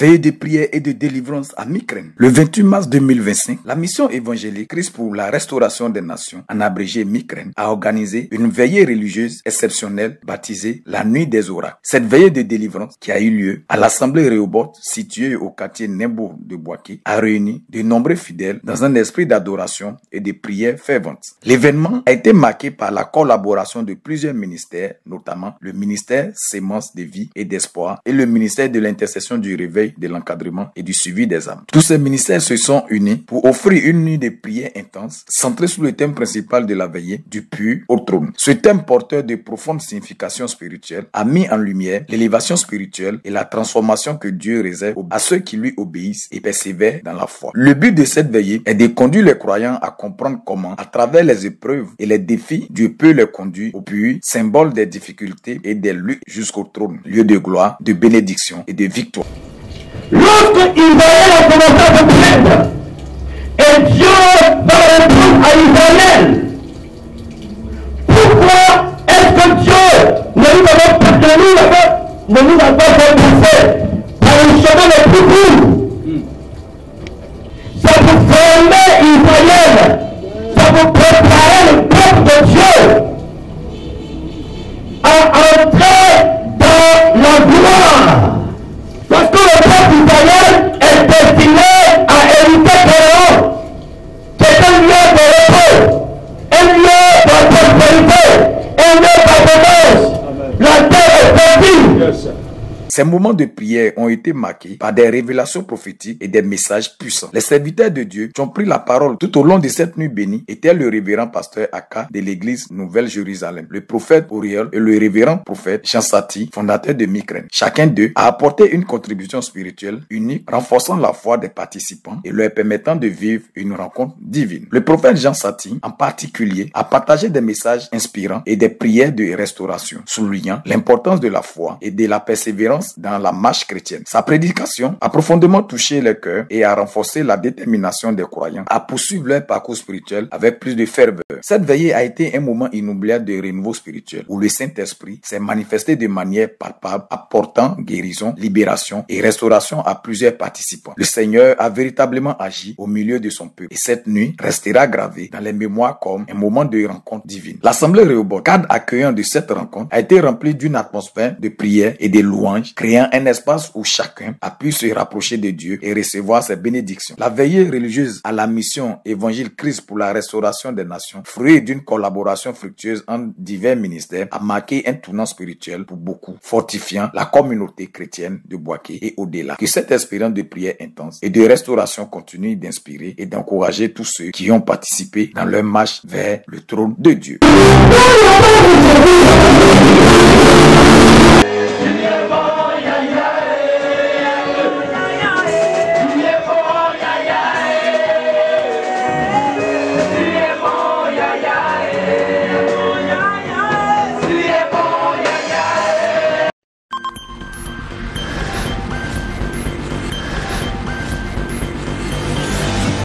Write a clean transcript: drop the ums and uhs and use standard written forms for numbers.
Veillée de prière et de délivrance à Mykren. Le 28 mars 2025, la mission évangélique Christ pour la restauration des nations, en abrégé Mykren, a organisé une veillée religieuse exceptionnelle baptisée la Nuit des Oracles. Cette veillée de délivrance qui a eu lieu à l'Assemblée Rehoboth, située au quartier Nembourg de Boaké, a réuni de nombreux fidèles dans un esprit d'adoration et de prière fervente. L'événement a été marqué par la collaboration de plusieurs ministères, notamment le ministère Sémence de vie et d'espoir et le ministère de l'intercession, du réveil, de l'encadrement et du suivi des âmes. Tous ces ministères se sont unis pour offrir une nuit de prière intense centrée sur le thème principal de la veillée, du pur au trône. Ce thème porteur de profonde signification spirituelle a mis en lumière l'élévation spirituelle et la transformation que Dieu réserve à ceux qui lui obéissent et persévèrent dans la foi. Le but de cette veillée est de conduire les croyants à comprendre comment, à travers les épreuves et les défis, Dieu peut les conduire au pur, symbole des difficultés et des luttes jusqu'au trône, lieu de gloire, de bénédiction et de victoire. Lorsque Israël a commencé à se plaindre, et Dieu va répondre à Israël, pourquoi est-ce que Dieu ne nous a pas fait passer par le chemin le plus court? C'est pour former Israël, c'est pour préparer le peuple de Dieu à entrer dans la gloire. Parce que le peuple d'Israël est destiné à hériter Canaan. C'est un lieu de repos, un lieu de prospérité, un lieu d'abondance. La terre est fertile. Ces moments de prière ont été marqués par des révélations prophétiques et des messages puissants. Les serviteurs de Dieu qui ont pris la parole tout au long de cette nuit bénie étaient le révérend pasteur Aka de l'église Nouvelle-Jérusalem, le prophète Auriel et le révérend prophète Jean Sati, fondateur de Mykren. Chacun d'eux a apporté une contribution spirituelle unique, renforçant la foi des participants et leur permettant de vivre une rencontre divine. Le prophète Jean Sati, en particulier, a partagé des messages inspirants et des prières de restauration, soulignant l'importance de la foi et de la persévérance dans la marche chrétienne. Sa prédication a profondément touché les cœurs et a renforcé la détermination des croyants à poursuivre leur parcours spirituel avec plus de ferveur. Cette veillée a été un moment inoubliable de renouveau spirituel où le Saint-Esprit s'est manifesté de manière palpable, apportant guérison, libération et restauration à plusieurs participants. Le Seigneur a véritablement agi au milieu de son peuple et cette nuit restera gravée dans les mémoires comme un moment de rencontre divine. L'Assemblée Rehoboth, cadre accueillant de cette rencontre, a été remplie d'une atmosphère de prière et de louange, créant un espace où chacun a pu se rapprocher de Dieu et recevoir ses bénédictions. La veillée religieuse à la mission Évangile Christ pour la restauration des nations, fruit d'une collaboration fructueuse entre divers ministères, a marqué un tournant spirituel pour beaucoup, fortifiant la communauté chrétienne de Boaké et au-delà. Que cette expérience de prière intense et de restauration continue d'inspirer et d'encourager tous ceux qui ont participé dans leur marche vers le trône de Dieu.